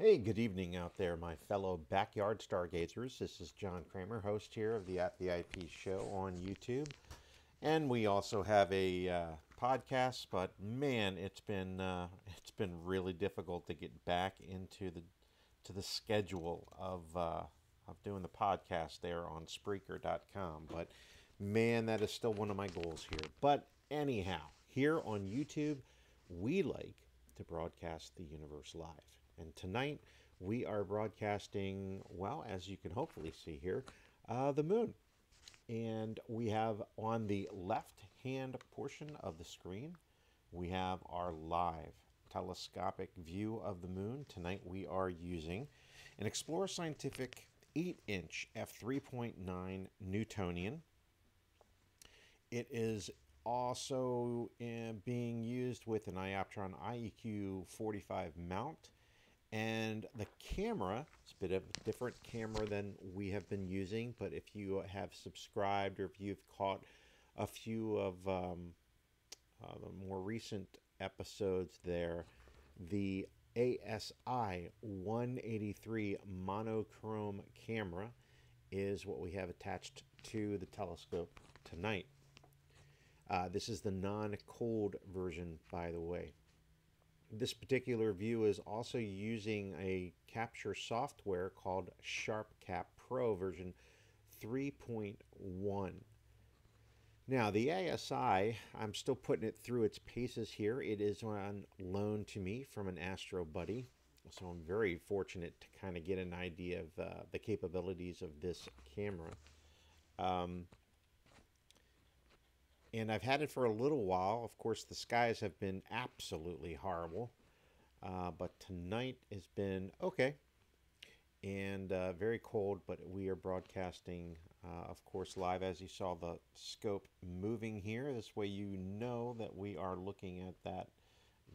Hey, good evening out there, my fellow backyard stargazers. This is John Kramer, host here of the At the Eyepiece show on YouTube. And we also have a podcast, but man, it's been really difficult to get back into the schedule of doing the podcast there on Spreaker.com. But man, that is still one of my goals here. But anyhow, here on YouTube, we like to broadcast the universe live. And tonight we are broadcasting, well, as you can hopefully see here, the moon. And we have on the left hand portion of the screen, we have our live telescopic view of the moon. Tonight we are using an Explorer Scientific 8-inch f3.9 Newtonian. It is also being used with an Ioptron IEQ 45 mount. And the camera, it's a bit of a different camera than we have been using, but if you have subscribed or if you've caught a few of the more recent episodes there, the ASI 183 monochrome camera is what we have attached to the telescope tonight. This is the non-cold version, by the way. This particular view is also using a capture software called SharpCap Pro version 3.1. Now, the ASI, I'm still putting it through its paces here. It is on loan to me from an astro-buddy, so I'm very fortunate to kind of get an idea of the capabilities of this camera. And I've had it for a little while. Of course, the skies have been absolutely horrible. But tonight has been okay. And very cold, but we are broadcasting, of course, live. As you saw the scope moving here. This way you know that we are looking at that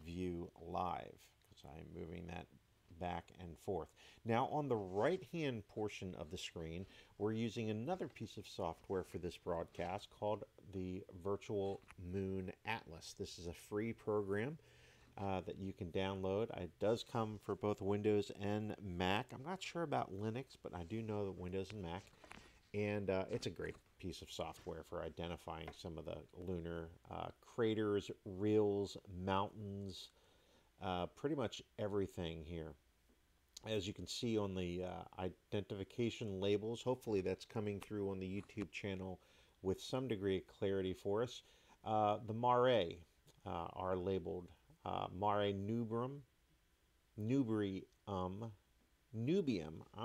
view live, because I'm moving that back and forth. Now, on the right-hand portion of the screen, we're using another piece of software for this broadcast called the Virtual Moon Atlas. This is a free program that you can download. It does come for both Windows and Mac. I'm not sure about Linux, but I do know that Windows and Mac. And it's a great piece of software for identifying some of the lunar craters, rills, mountains, pretty much everything here. As you can see on the identification labels, hopefully that's coming through on the YouTube channel with some degree of clarity for us. The Mare are labeled Mare Nubium. I'm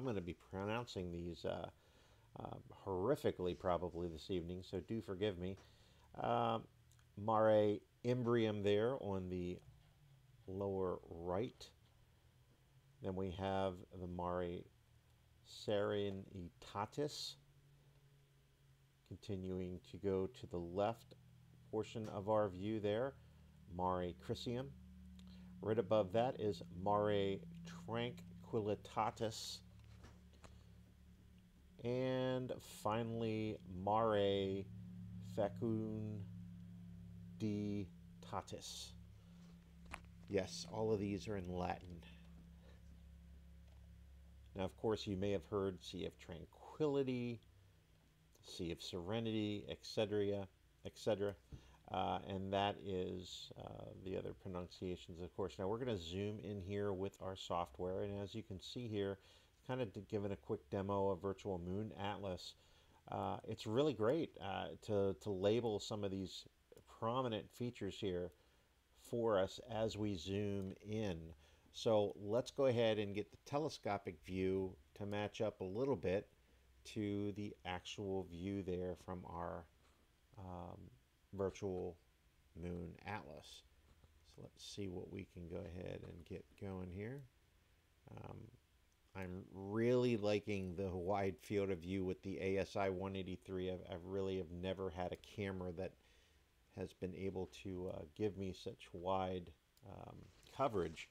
going to be pronouncing these horrifically probably this evening, so do forgive me. Mare Imbrium there on the lower right. Then we have the Mare Serenitatis, continuing to go to the left portion of our view there, Mare Crisium. Right above that is Mare Tranquillitatis. And finally, Mare Fecunditatis. Yes, all of these are in Latin. Now, of course, you may have heard Sea of Tranquility, Sea of Serenity, etc., etc., and that is the other pronunciations, of course. Now, we're going to zoom in here with our software, and as you can see here, kind of giving a quick demo of Virtual Moon Atlas. It's really great to label some of these prominent features here for us as we zoom in. So let's go ahead and get the telescopic view to match up a little bit to the actual view there from our Virtual Moon Atlas. So let's see what we can go ahead and get going here. I'm really liking the wide field of view with the ASI 183. I really have never had a camera that has been able to give me such wide coverage.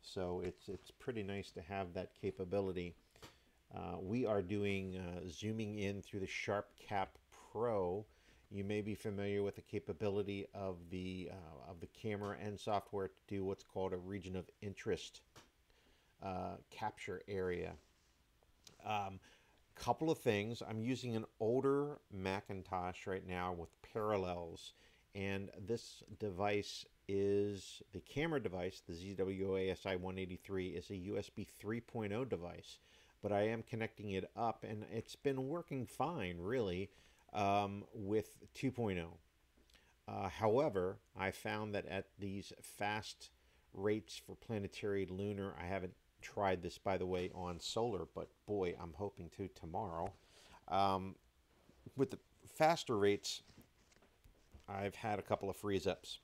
So it's pretty nice to have that capability. We are doing zooming in through the SharpCap Pro. You may be familiar with the capability of the camera and software to do what's called a region of interest capture area. Couple of things. I'm using an older Macintosh right now with parallels, and this device is the camera device. The ZWO ASI 183 is a USB 3.0 device, but I am connecting it up, and it's been working fine, really, with 2.0. However, I found that at these fast rates for Planetary Lunar, I haven't tried this, by the way, on solar, but boy, I'm hoping to tomorrow. With the faster rates, I've had a couple of freeze-ups.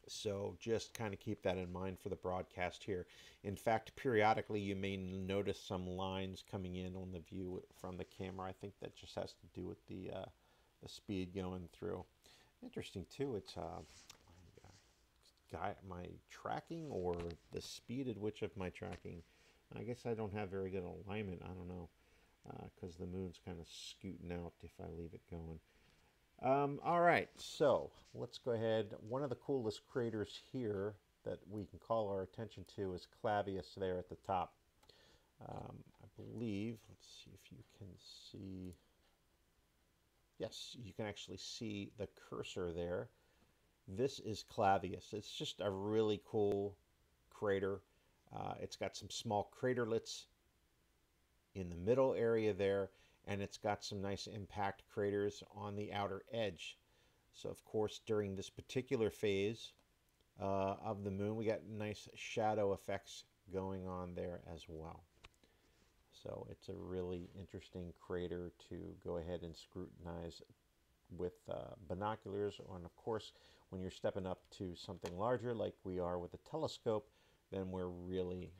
So just kind of keep that in mind for the broadcast here. In fact, periodically you may notice some lines coming in on the view from the camera. I think that just has to do with the speed going through. Interesting too, it's my tracking or the speed at which of my tracking. I guess I don't have very good alignment. I don't know, because the moon's kind of scooting out if I leave it going. All right, so let's go ahead. One of the coolest craters here that we can call our attention to is Clavius there at the top. I believe, let's see if you can see. Yes, you can actually see the cursor there. This is Clavius. It's just a really cool crater. It's got some small craterlets in the middle area there, and it's got some nice impact craters on the outer edge. So of course, during this particular phase of the moon, we got nice shadow effects going on there as well. So it's a really interesting crater to go ahead and scrutinize with binoculars. And of course, when you're stepping up to something larger like we are with a telescope, then we're really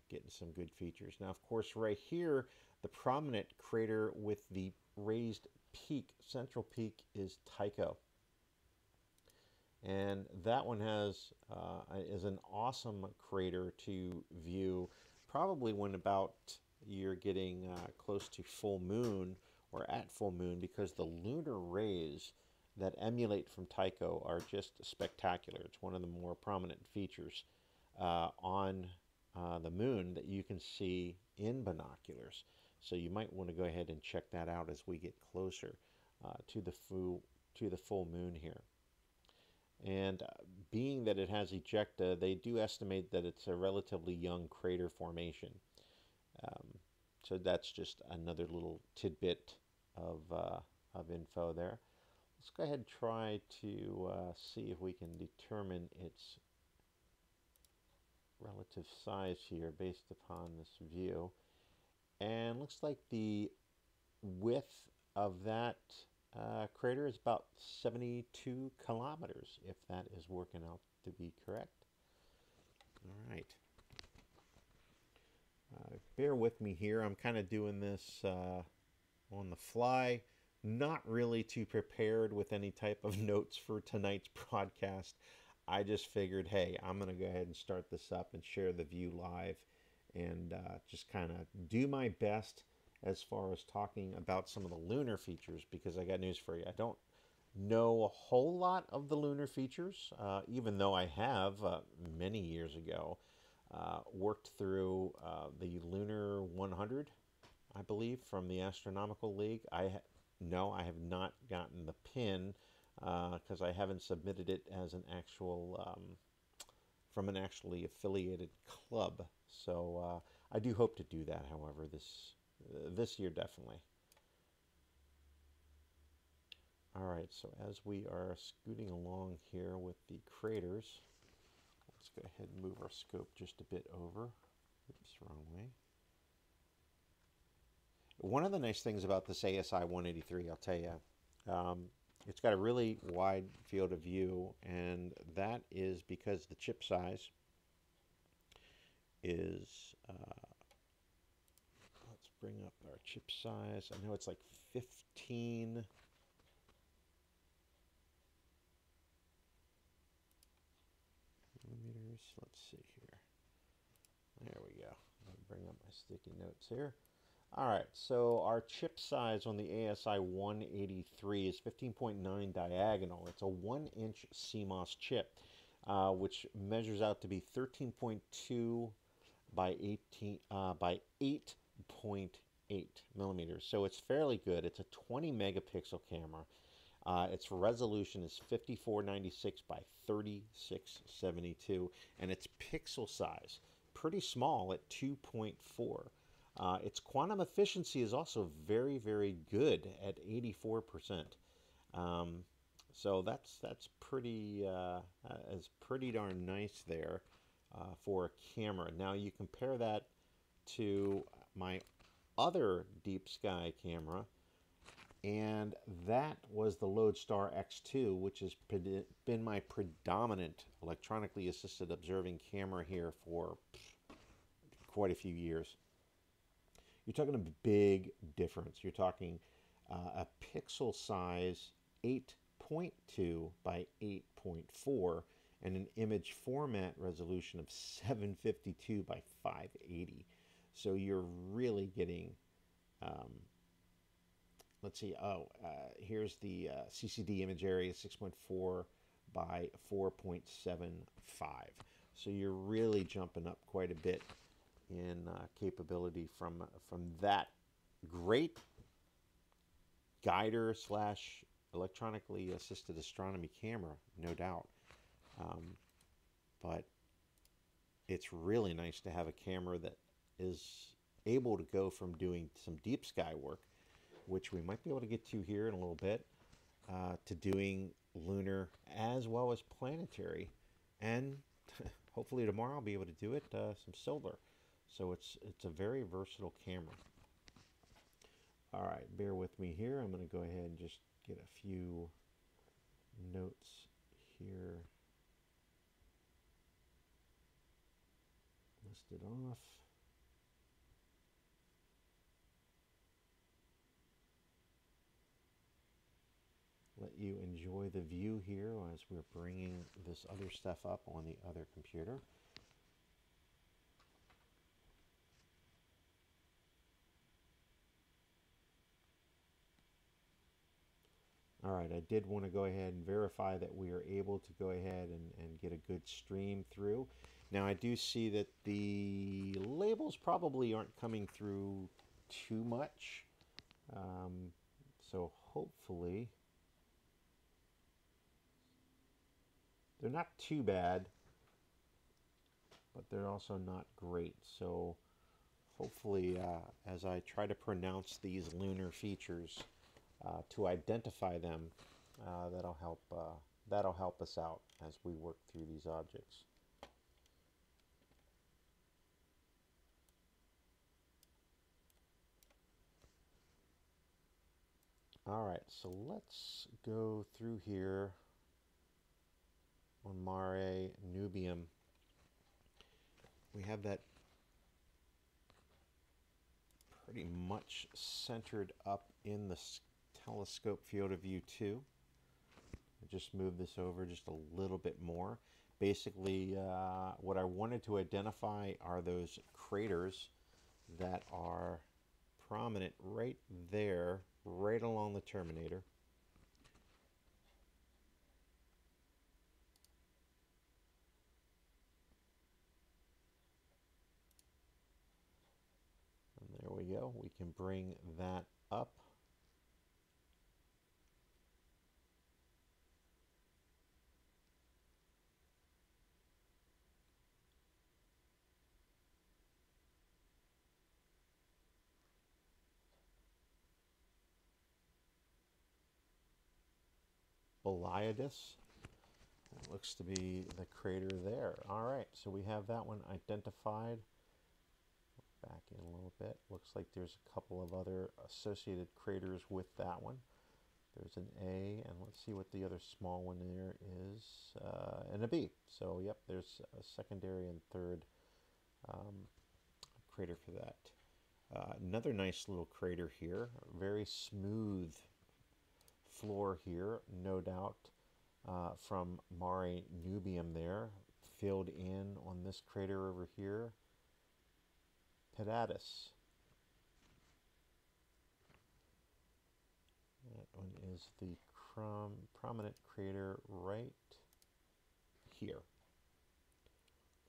getting some good features. Now, of course, right here, the prominent crater with the raised peak, central peak, is Tycho. And that one is an awesome crater to view, probably when about you're getting close to full moon or at full moon, because the lunar rays that emulate from Tycho are just spectacular. It's one of the more prominent features on the moon that you can see in binoculars. So you might want to go ahead and check that out as we get closer to the full moon here. And being that it has ejecta, they do estimate that it's a relatively young crater formation. So that's just another little tidbit of info there. Let's go ahead and try to see if we can determine its relative size here based upon this view. And looks like the width of that crater is about 72 kilometers, if that is working out to be correct. All right. Bear with me here. I'm kind of doing this on the fly, not really too prepared with any type of notes for tonight's broadcast. I just figured, hey, I'm going to go ahead and start this up and share the view live and just kind of do my best as far as talking about some of the lunar features, because I got news for you. I don't know a whole lot of the lunar features, even though I have many years ago worked through the Lunar 100, I believe, from the Astronomical League. No, I have not gotten the pin because I haven't submitted it as an actual from an actually affiliated club. So I do hope to do that, however, this year definitely. All right, so as we are scooting along here with the craters, let's go ahead and move our scope just a bit over. Oops, wrong way. One of the nice things about this ASI 183, I'll tell you, it's got a really wide field of view, and that is because the chip size is, let's bring up our chip size. I know it's like 15. Millimeters. Let's see here. There we go. I'll bring up my sticky notes here. All right, so our chip size on the ASI 183 is 15.9 diagonal. It's a 1-inch CMOS chip, which measures out to be 13.2 by 8.8 millimeters. So it's fairly good. It's a 20 megapixel camera. Its resolution is 5496 by 3672, and its pixel size pretty small at 2.4. Its quantum efficiency is also very, very good at 84%. So that's pretty is pretty darn nice there for a camera. Now you compare that to my other deep sky camera, and that was the Lodestar X2, which has been my predominant electronically assisted observing camera here for quite a few years. You're talking a big difference. You're talking a pixel size 8.2 by 8.4 and an image format resolution of 752 by 580. So you're really getting, let's see, here's the CCD image area, 6.4 by 4.75. So you're really jumping up quite a bit in capability from that great guider slash electronically assisted astronomy camera, no doubt. But it's really nice to have a camera that is able to go from doing some deep sky work, which we might be able to get to here in a little bit, to doing lunar as well as planetary, and hopefully tomorrow I'll be able to do it some solar. So it's a very versatile camera. All right, bear with me here. I'm going to go ahead and just get a few notes here listed off. Let you enjoy the view here as we're bringing this other stuff up on the other computer. All right, I did want to go ahead and verify that we are able to go ahead and get a good stream through. Now I do see that the labels probably aren't coming through too much. So hopefully they're not too bad, but they're also not great. So hopefully as I try to pronounce these lunar features, to identify them, that'll help us out as we work through these objects. All right, so let's go through here on Mare Nubium. We have that pretty much centered up in the telescope field of view 2. I just move this over just a little bit more. Basically, what I wanted to identify are those craters that are prominent right there, right along the terminator. And there we go. We can bring that up. Boliadus. That looks to be the crater there. All right, so we have that one identified. Back in a little bit. Looks like there's a couple of other associated craters with that one. There's an A, and let's see what the other small one there is, and a B. So, yep, there's a secondary and third crater for that. Another nice little crater here. Very smooth floor here, no doubt, from Mare Nubium there, filled in on this crater over here. Pedatus. That one is the prominent crater right here.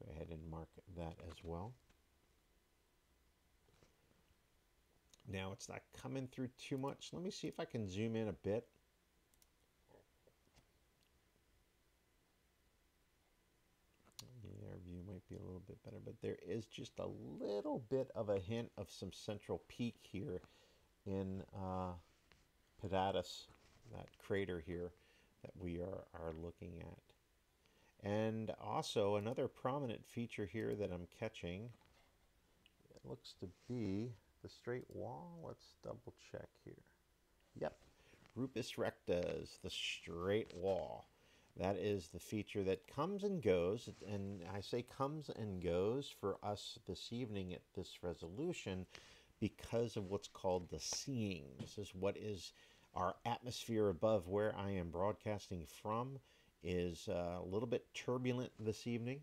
Go ahead and mark that as well. Now it's not coming through too much. Let me see if I can zoom in a bit. Yeah, our view might be a little bit better, but there is just a little bit of a hint of some central peak here in Pilatus, that crater here that we are looking at. And also another prominent feature here that I'm catching, it looks to be the straight wall. Let's double check here. Yep, Rupus rectus, the straight wall. That is the feature that comes and goes, and I say comes and goes for us this evening at this resolution because of what's called the seeing. This is what is our atmosphere above where I am broadcasting from is a little bit turbulent this evening,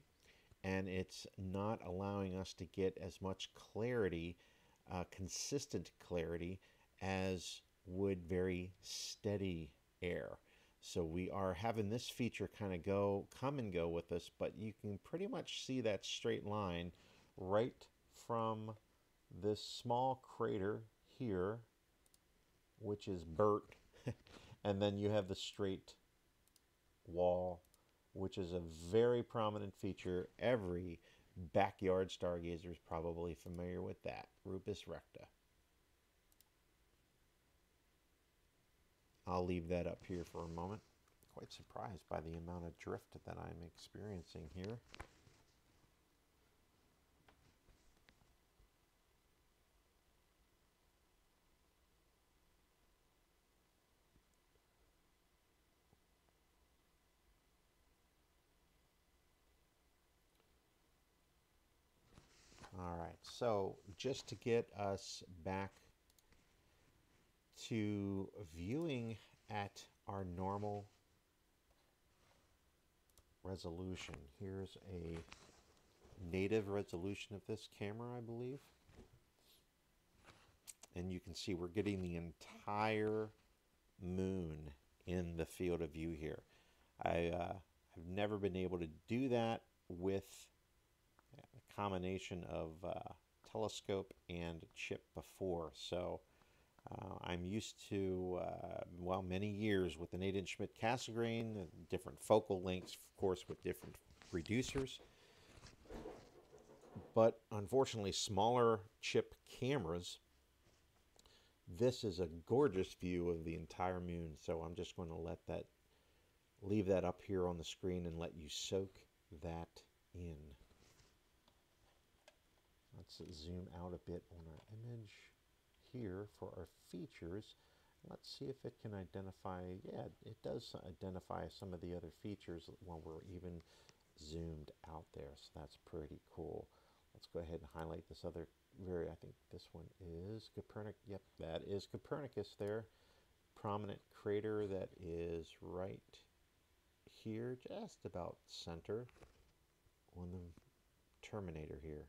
and it's not allowing us to get as much clarity, consistent clarity, as would very steady air. So we are having this feature kind of come and go with us, but you can pretty much see that straight line right from this small crater here, which is Bert, and then you have the straight wall, which is a very prominent feature. Every backyard stargazer is probably familiar with that, Rupus recta. I'll leave that up here for a moment. Quite surprised by the amount of drift that I'm experiencing here. All right, so just to get us back to viewing at our normal resolution. Here's a native resolution of this camera, I believe. And you can see we're getting the entire moon in the field of view here. I've never been able to do that with a combination of telescope and chip before. So I'm used to, well, many years with an 8-inch Schmidt Cassegrain, different focal lengths, of course, with different reducers. But unfortunately, smaller chip cameras, this is a gorgeous view of the entire moon. So I'm just going to leave that up here on the screen and let you soak that in. Let's zoom out a bit on our image here for our features. Let's see if it can identify, yeah, it does identify some of the other features when we're even zoomed out there, so that's pretty cool. Let's go ahead and highlight this other I think this one is Copernicus. Yep, that is Copernicus there. Prominent crater that is right here, just about center on the terminator here.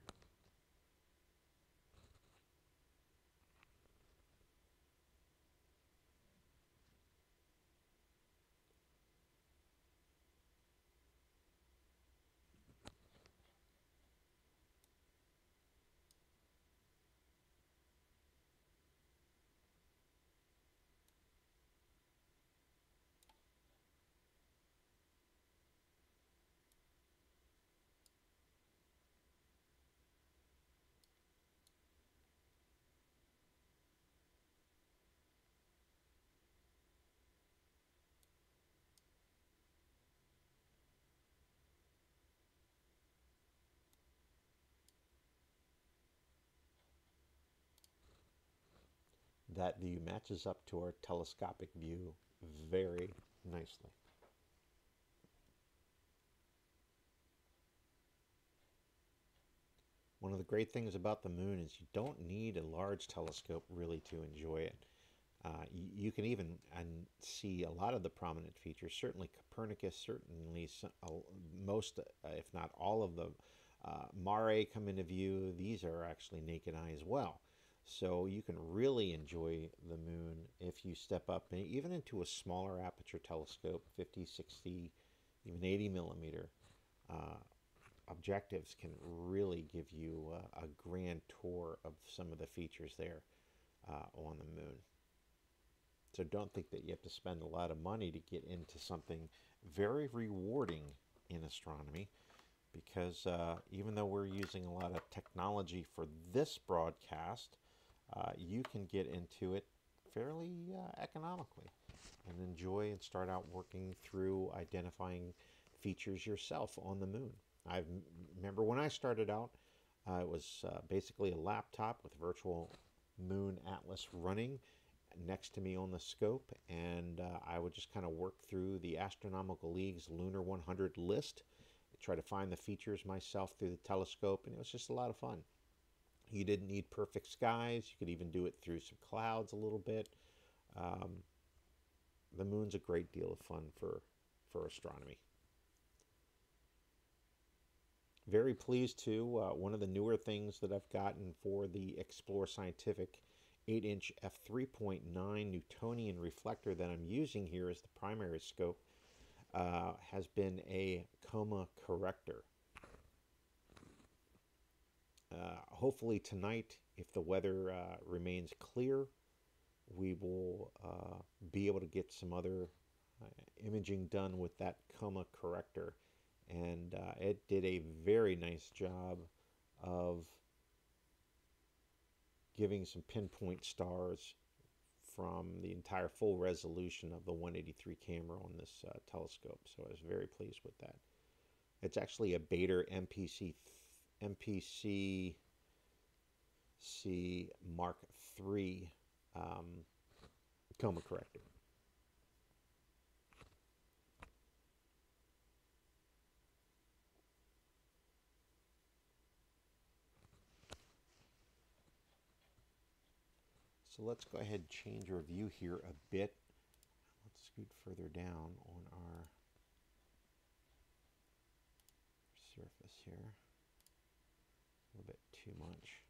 That view matches up to our telescopic view very nicely. One of the great things about the moon is you don't need a large telescope really to enjoy it. You can even see a lot of the prominent features. Certainly Copernicus, certainly most, if not all of the Mare come into view. These are actually naked eye as well. So you can really enjoy the moon if you step up even into a smaller aperture telescope, 50, 60, even 80 millimeter. Objectives can really give you a grand tour of some of the features there. on the moon. So don't think that you have to spend a lot of money to get into something very rewarding in astronomy, because even though we're using a lot of technology for this broadcast, you can get into it fairly economically and enjoy and start out working through identifying features yourself on the moon. I remember when I started out, it was basically a laptop with virtual moon atlas running next to me on the scope, and I would just kind of work through the Astronomical League's Lunar 100 list, try to find the features myself through the telescope, and it was just a lot of fun. You didn't need perfect skies. You could even do it through some clouds a little bit. The moon's a great deal of fun for astronomy. Very pleased too, one of the newer things that I've gotten for the Explore Scientific 8-inch f3.9 Newtonian reflector that I'm using here as the primary scope has been a coma-corrector. Hopefully tonight, if the weather remains clear, we will be able to get some other imaging done with that coma-corrector. And it did a very nice job of giving some pinpoint stars from the entire full resolution of the 183 camera on this telescope. So I was very pleased with that. It's actually a Baader MPCC MkIII coma-corrector. So let's go ahead and change our view here a bit. Let's scoot further down on our surface here. A little bit too much.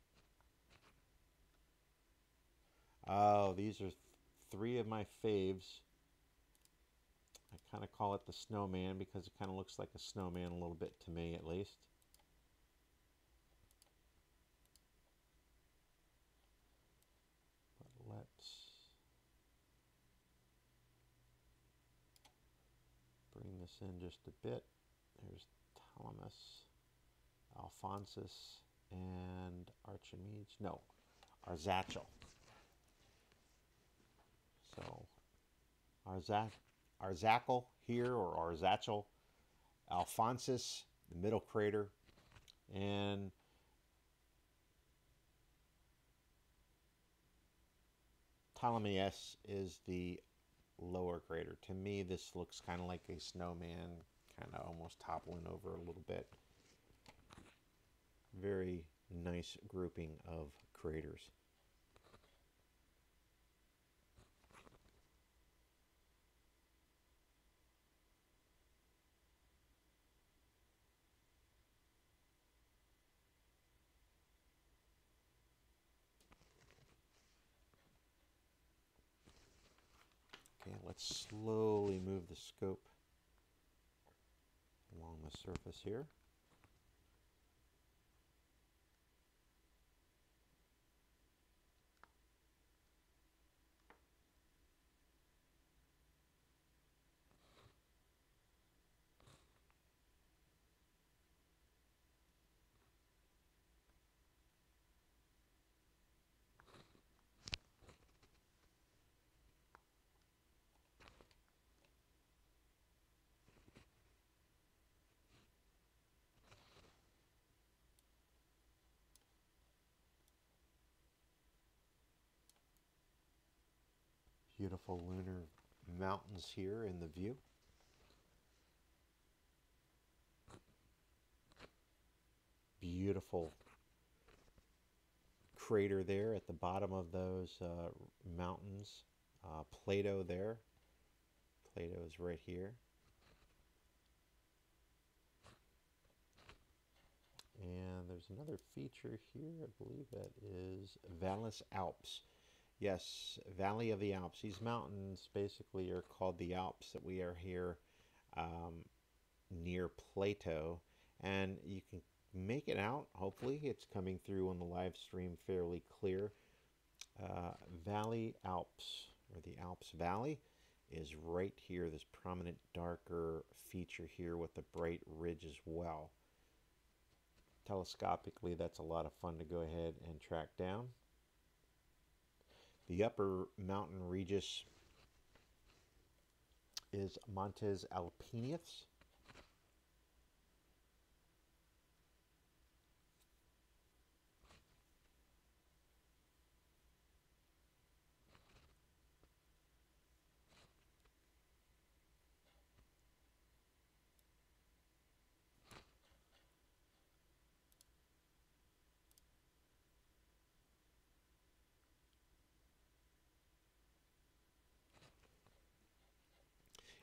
Oh, these are three of my faves. I kind of call it the snowman because it kind of looks like a snowman a little bit to me, at least. Let's bring this in just a bit. There's Ptolemus, Alphonsus, and Archimedes. No, Arzachel. So Arzachel here, or Arzachel, Alphonsus, the middle crater, and Ptolemus is the lower crater. To me, this looks kind of like a snowman, kind of almost toppling over a little bit. Very nice grouping of craters. Okay, let's slowly move the scope along the surface here. Beautiful lunar mountains here in the view. Beautiful crater there at the bottom of those mountains. Plato there. Plato is right here. And there's another feature here. I believe that is Valles Alps. Yes, Valley of the Alps. These mountains basically are called the Alps that we are here near Plato. And you can make it out. Hopefully it's coming through on the live stream fairly clear. Valley Alps, or the Alps Valley, is right here, this prominent darker feature here with the bright ridge as well. Telescopically, that's a lot of fun to go ahead and track down. The upper mountain Regis is Montes Alpinius.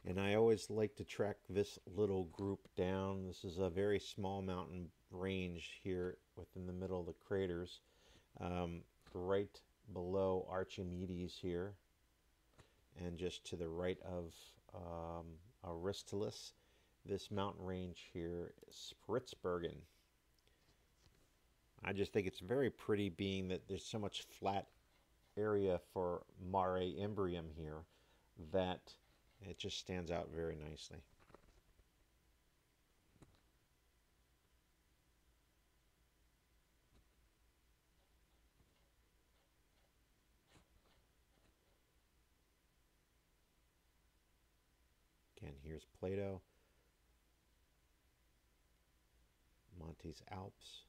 And I always like to track this little group down. This is a very small mountain range here within the middle of the craters, right below Archimedes here, and just to the right of Aristoteles. This mountain range here is Spitzbergen. I just think it's very pretty, being that there's so much flat area for Mare Imbrium here that it just stands out very nicely. Again, here's Plato, Montes Alps.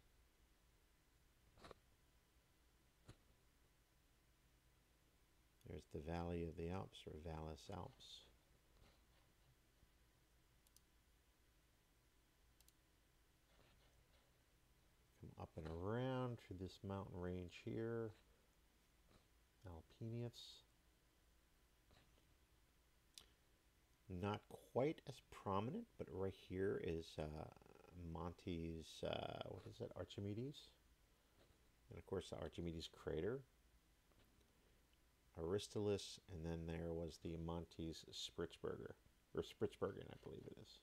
There's the Valley of the Alps, or Vallis Alps. Come up and around through this mountain range here, Alpinius. Not quite as prominent, but right here is Montes, what is it, Archimedes? And of course the Archimedes crater. Aristoteles, and then there was the Montes Spitzbergen, or Spitzbergen, I believe it is.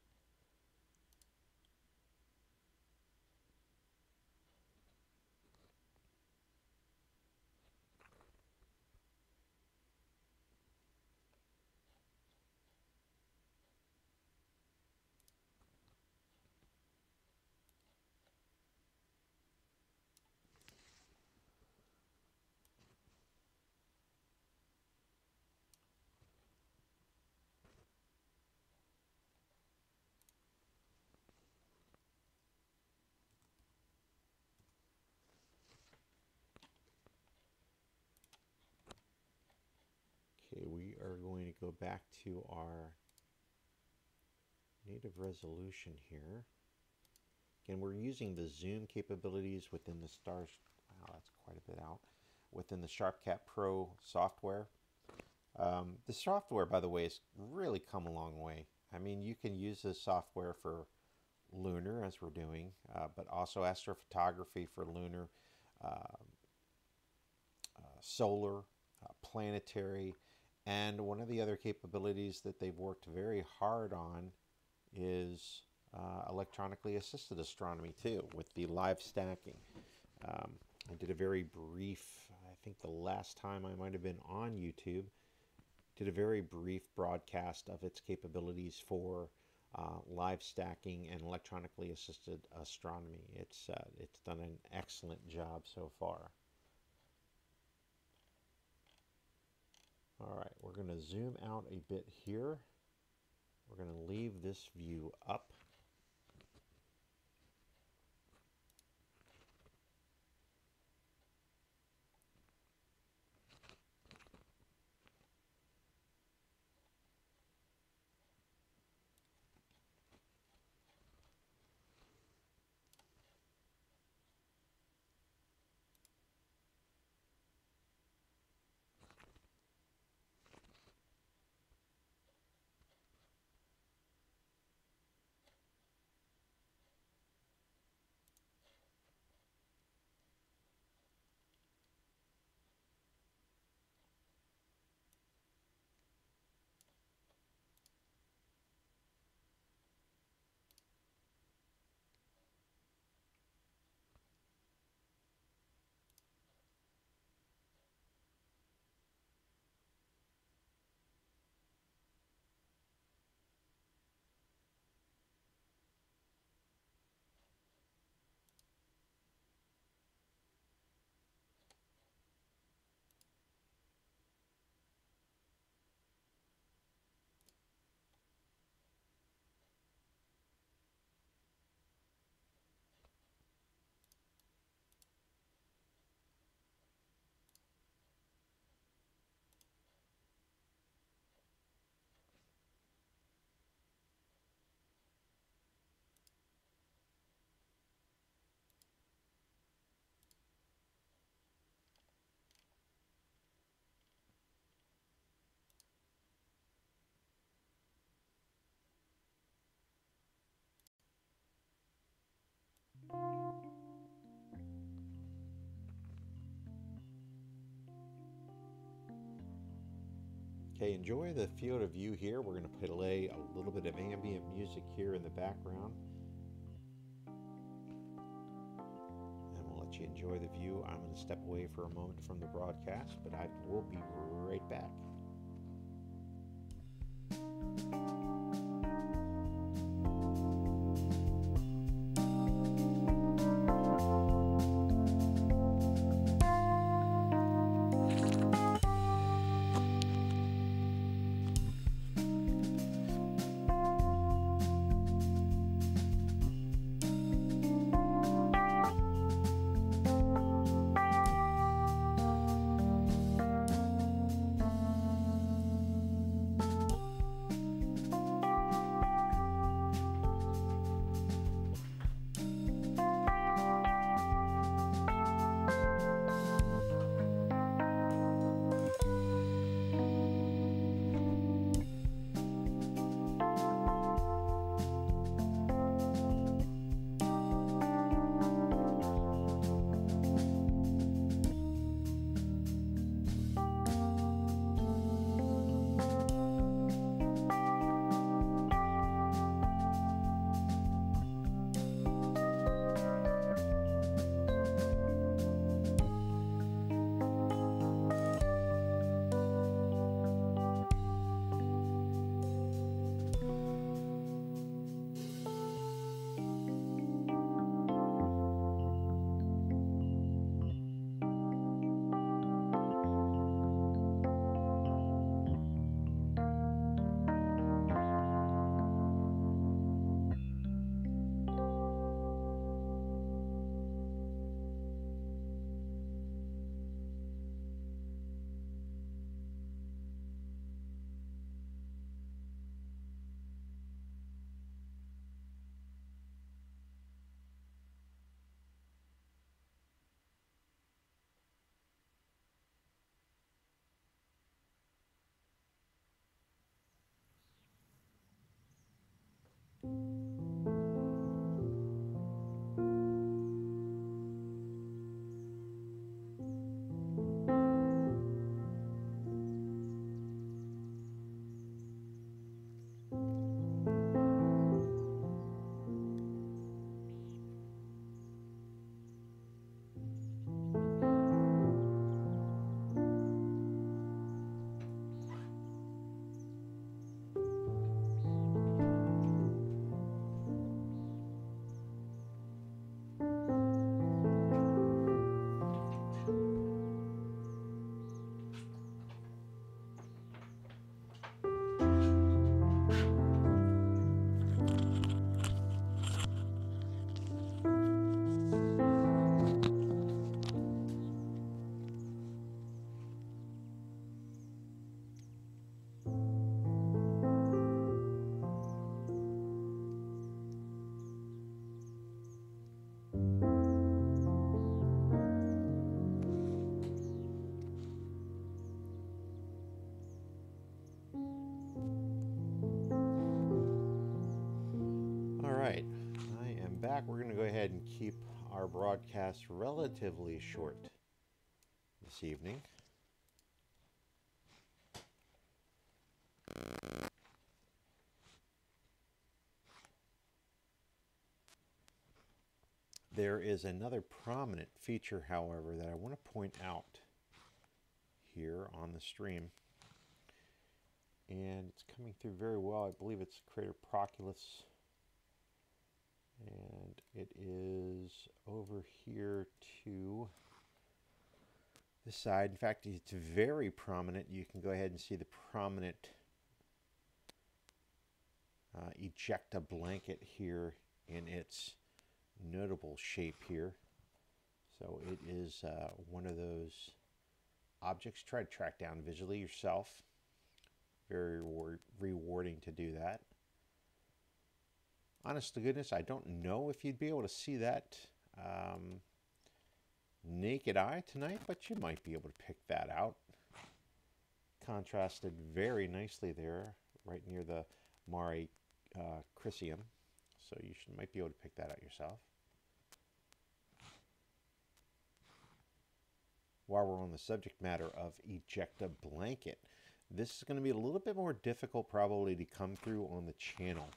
Okay, we are going to go back to our native resolution here. Again, we're using the zoom capabilities within the stars. Wow, that's quite a bit out. Within the SharpCap Pro software. The software, by the way, has really come a long way. I mean, you can use this software for lunar, as we're doing, but also astrophotography for lunar, solar, planetary, and one of the other capabilities that they've worked very hard on is electronically assisted astronomy too, with the live stacking. I did a very brief, I think the last time I might have been on YouTube, did a very brief broadcast of its capabilities for live stacking and electronically assisted astronomy. It's done an excellent job so far. All right, we're going to zoom out a bit here. We're going to leave this view up. Okay, enjoy the field of view here. We're going to play a little bit of ambient music here in the background. And we'll let you enjoy the view. I'm going to step away for a moment from the broadcast, but I will be right back. Back. We're going to go ahead and keep our broadcast relatively short this evening. There is another prominent feature, however, that I want to point out here on the stream. And it's coming through very well. I believe it's crater Proculus. And it is over here to this side. In fact, it's very prominent. You can go ahead and see the prominent ejecta blanket here in its notable shape here. So it is one of those objects. Try to track down visually yourself. Very rewarding to do that. Honest to goodness, I don't know if you'd be able to see that naked eye tonight, but you might be able to pick that out. Contrasted very nicely there, right near the Mare Crisium. So you might be able to pick that out yourself. While we're on the subject matter of ejecta blanket, This is going to be a little bit more difficult probably to come through on the channel,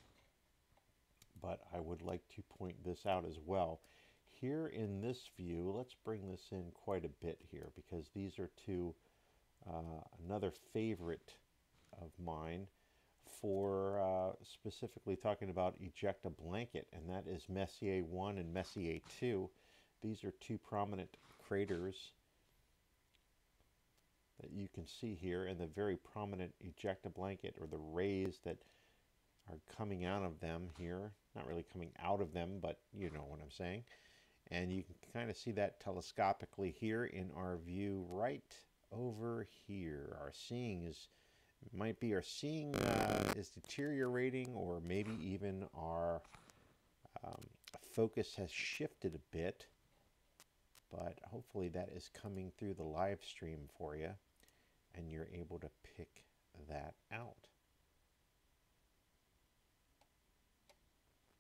but I would like to point this out as well. Here in this view, let's bring this in quite a bit here, because these are two, another favorite of mine for specifically talking about eject a blanket, and that is Messier 1 and Messier 2. These are two prominent craters that you can see here, and the very prominent eject a blanket, or the rays that are coming out of them here. Not really coming out of them, but you know what I'm saying. And you can kind of see that telescopically here in our view right over here. Our seeing is, might be our seeing is deteriorating, or maybe even our focus has shifted a bit. But hopefully that is coming through the live stream for you, and you're able to pick that out.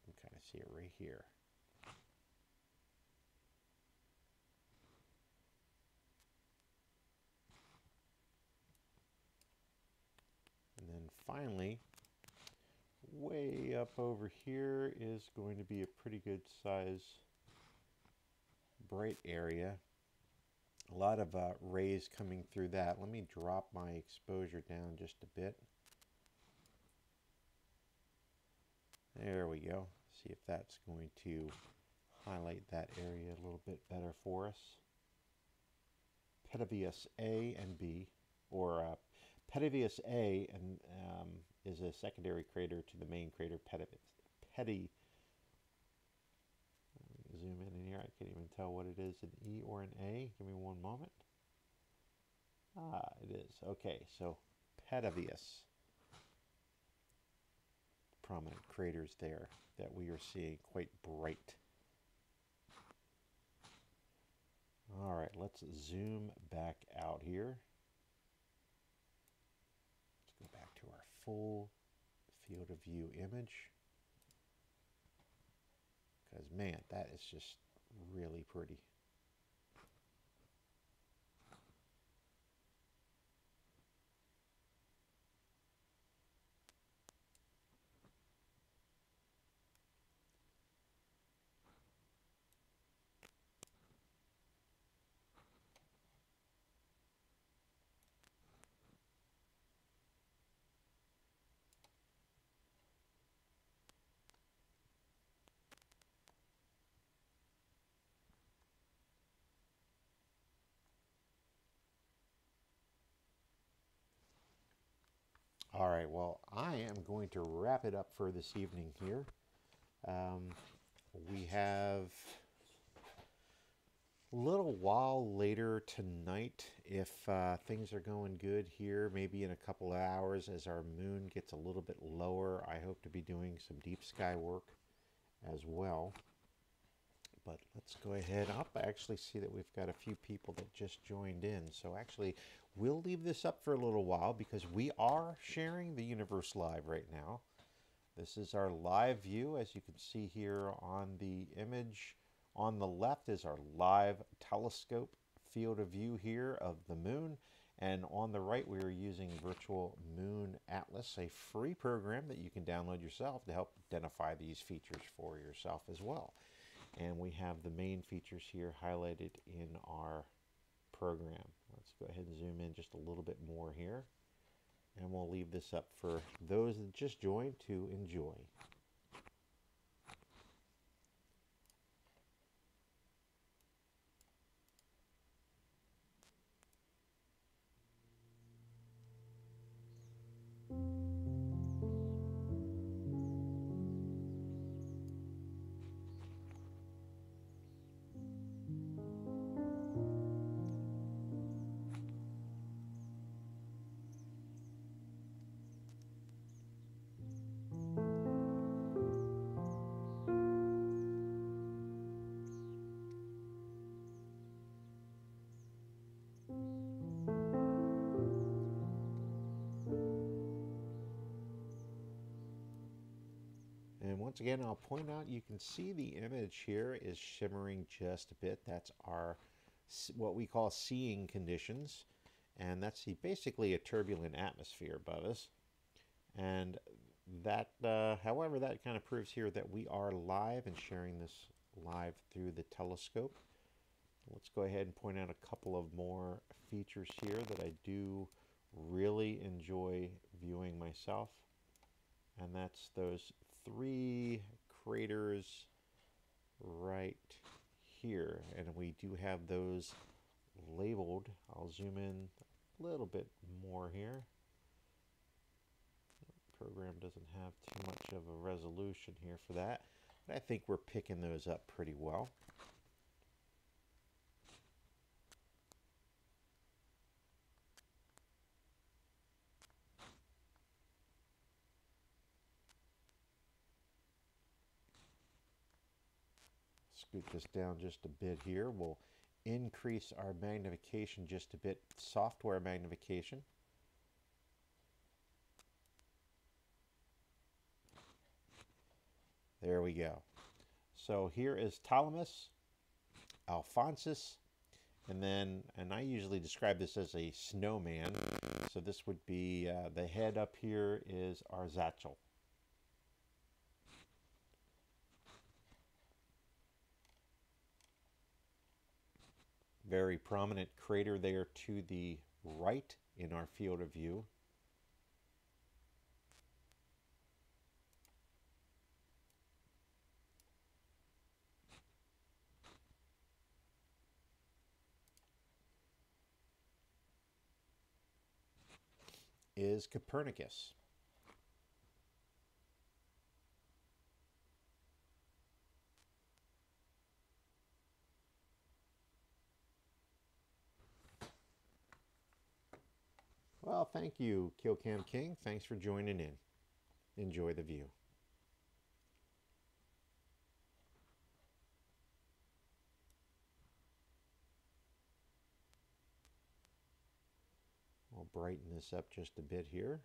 You can kind of see it right here. And then finally, way up over here is going to be a pretty good size bright area. A lot of rays coming through that. Let me drop my exposure down just a bit. There we go. See if that's going to highlight that area a little bit better for us. Petavius A and B, or Petavius A and is a secondary crater to the main crater Petavius. Zoom in here. I can't even tell what it is, an E or an A. Give me one moment. Ah, it is. Okay, so Petavius. Prominent craters there that we are seeing, quite bright. All right, let's zoom back out here. Let's go back to our full field of view image. Because, man, that is just really pretty. All right, well, I am going to wrap it up for this evening here. We have a little while later tonight, if things are going good here, maybe in a couple of hours as our moon gets a little bit lower, I hope to be doing some deep sky work as well. But let's go ahead up. I actually see that we've got a few people that just joined in. So actually, we'll leave this up for a little while because we are sharing the universe live right now. This is our live view, as you can see here on the image. On the left is our live telescope field of view here of the moon. And on the right, we are using Virtual Moon Atlas, a free program that you can download yourself to help identify these features for yourself as well. And we have the main features here highlighted in our program. Let's go ahead and zoom in just a little bit more here. And we'll leave this up for those that just joined to enjoy. And once again, I'll point out, you can see the image here is shimmering just a bit. That's our, what we call seeing conditions. and that's basically a turbulent atmosphere above us. And that, however, that kind of proves here that we are live and sharing this live through the telescope. Let's go ahead and point out a couple of more features here that I do really enjoy viewing myself. And that's those 3 craters right here. And we do have those labeled. I'll zoom in a little bit more here. The program doesn't have too much of a resolution here for that, but I think we're picking those up pretty well. Scoot this down just a bit here. We'll increase our magnification just a bit, software magnification. There we go. So here is Ptolemus, Alphonsus, and I usually describe this as a snowman. So this would be, the head up here is Arzachel. Very prominent crater there to the right in our field of view. Is Copernicus. Well, thank you, KillCam King. Thanks for joining in. Enjoy the view. I'll brighten this up just a bit here.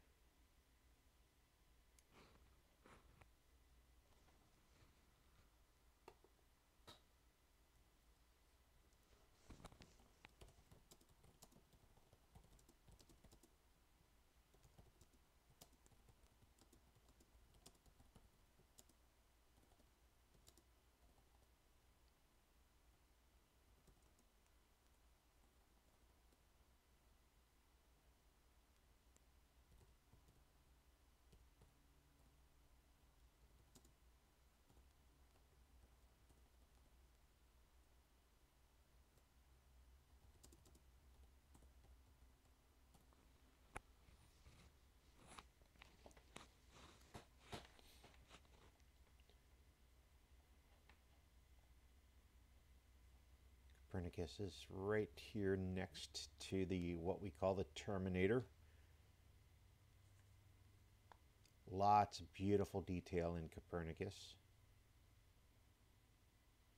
Copernicus is right here next to the what we call the Terminator. Lots of beautiful detail in Copernicus.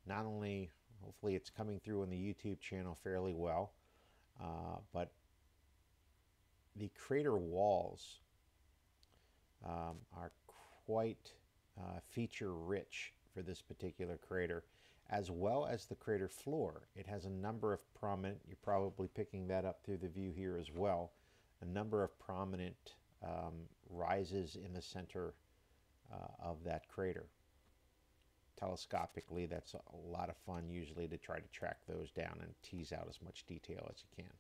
Not only, hopefully it's coming through on the YouTube channel fairly well, but the crater walls are quite feature rich for this particular crater, as well as the crater floor. It has a number of prominent, you're probably picking that up through the view here as well, a number of prominent rises in the center of that crater. Telescopically, that's a lot of fun usually to try to track those down and tease out as much detail as you can.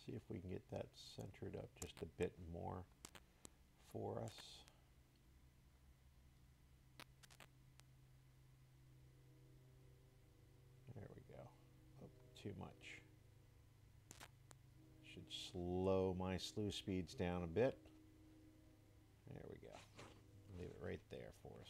See if we can get that centered up just a bit more for us. There we go. Oh, too much. Should slow my slew speeds down a bit. There we go. Leave it right there for us.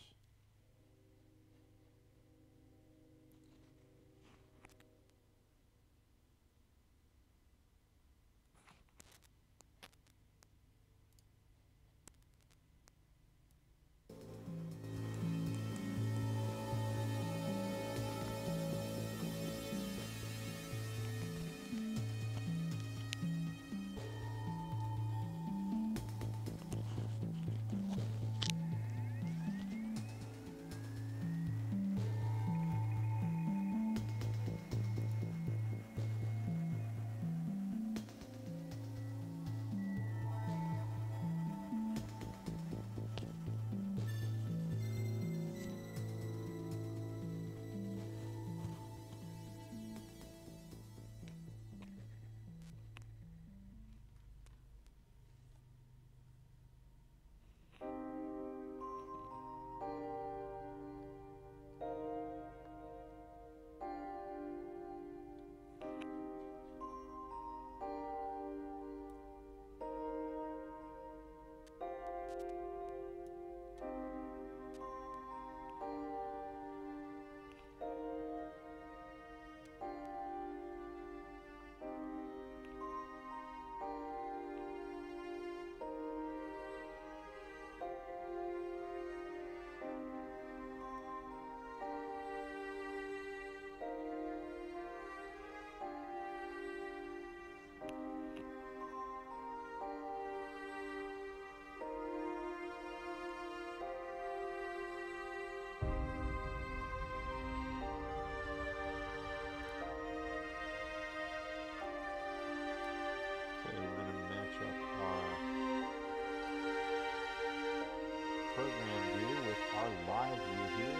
Program view with our live view here.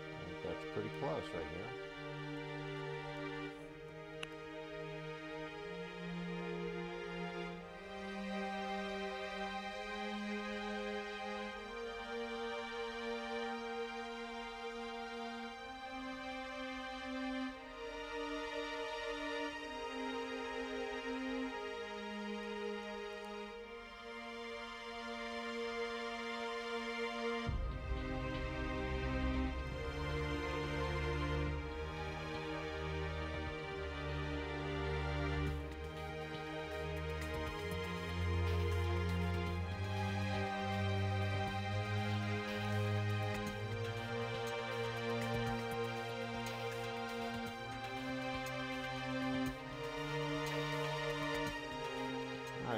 I think that's pretty close right here.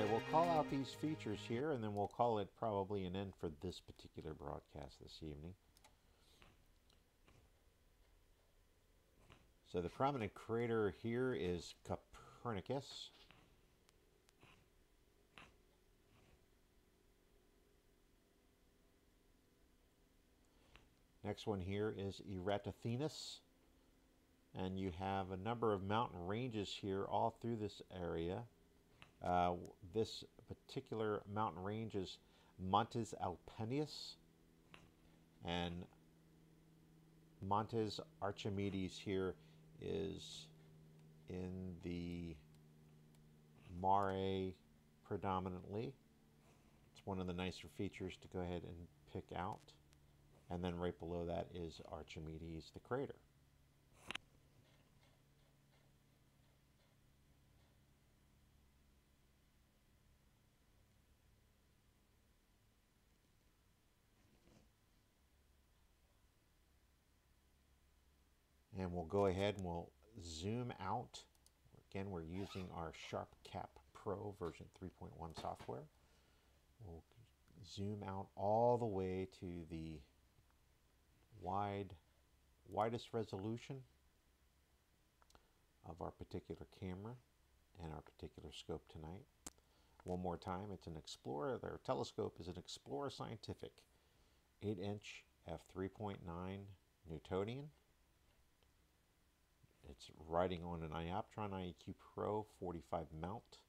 We'll call out these features here, and then we'll call it probably an end for this particular broadcast this evening. So the prominent crater here is Copernicus. Next one here is Eratosthenes. And you have a number of mountain ranges here all through this area. This particular mountain range is Montes Alpenius, and Montes Archimedes here is in the Mare predominantly. It's one of the nicer features to go ahead and pick out. And then right below that is Archimedes, the crater. And we'll go ahead and we'll zoom out. Again, we're using our SharpCap Pro version 3.1 software. We'll zoom out all the way to the widest resolution of our particular camera and our particular scope tonight. One more time, it's an Explorer. Their telescope is an Explorer Scientific 8-inch f3.9 Newtonian. It's riding on an Ioptron IEQ Pro 45 mount.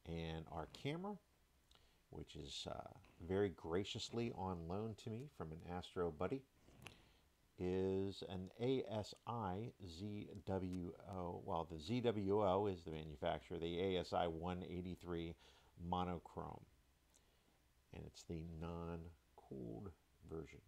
And our camera, which is very graciously on loan to me from an astro-buddy, is an ASI ZWO. Well, the ZWO is the manufacturer, the ASI 183 monochrome. And it's the non-cooled version.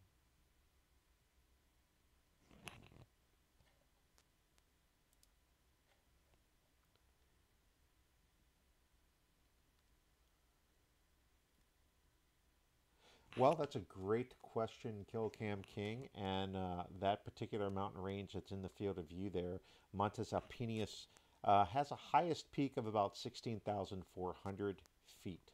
Well, that's a great question, KillCam King, and that particular mountain range that's in the field of view there, Montes Alpinius, has a highest peak of about 16,400 feet.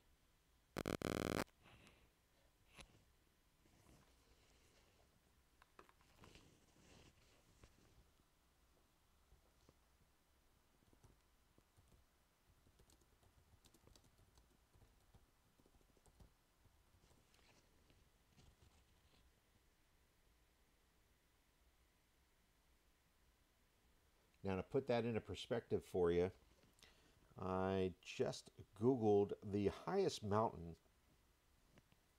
Now, to put that into perspective for you, I just Googled the highest mountain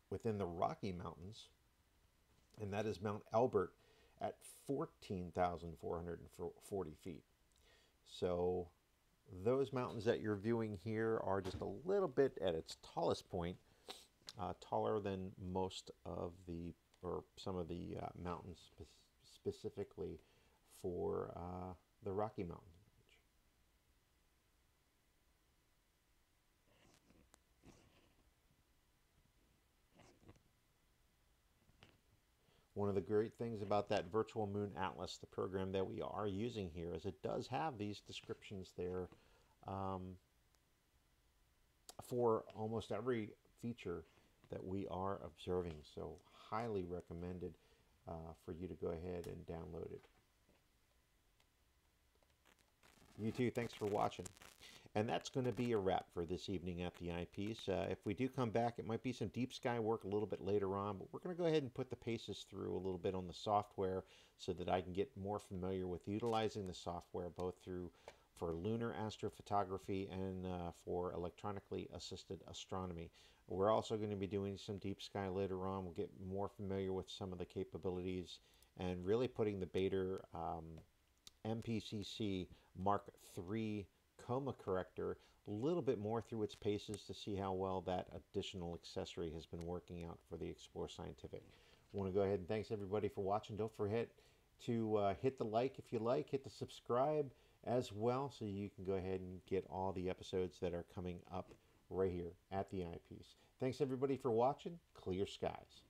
within the Rocky Mountains, and that is Mount Elbert at 14,440 feet. So those mountains that you're viewing here are just a little bit at its tallest point, taller than most of the, or some of the mountains specifically for the Rocky Mountain range. One of the great things about that Virtual Moon Atlas, the program that we are using here, is it does have these descriptions there for almost every feature that we are observing. So highly recommended for you to go ahead and download it. You too, thanks for watching. And that's going to be a wrap for this evening at the Eyepiece. If we do come back, it might be some deep sky work a little bit later on, but we're going to go ahead and put the paces through a little bit on the software so that I can get more familiar with utilizing the software both for lunar astrophotography and for electronically assisted astronomy. We're also going to be doing some deep sky later on. We'll get more familiar with some of the capabilities and really putting the Baader MPCC MkIII coma-corrector a little bit more through its paces to see how well that additional accessory has been working out for the Explore Scientific. I want to go ahead and thanks everybody for watching. Don't forget to hit the like if you like, hit the subscribe as well so you can go ahead and get all the episodes that are coming up right here at the Eyepiece. Thanks everybody for watching. Clear skies.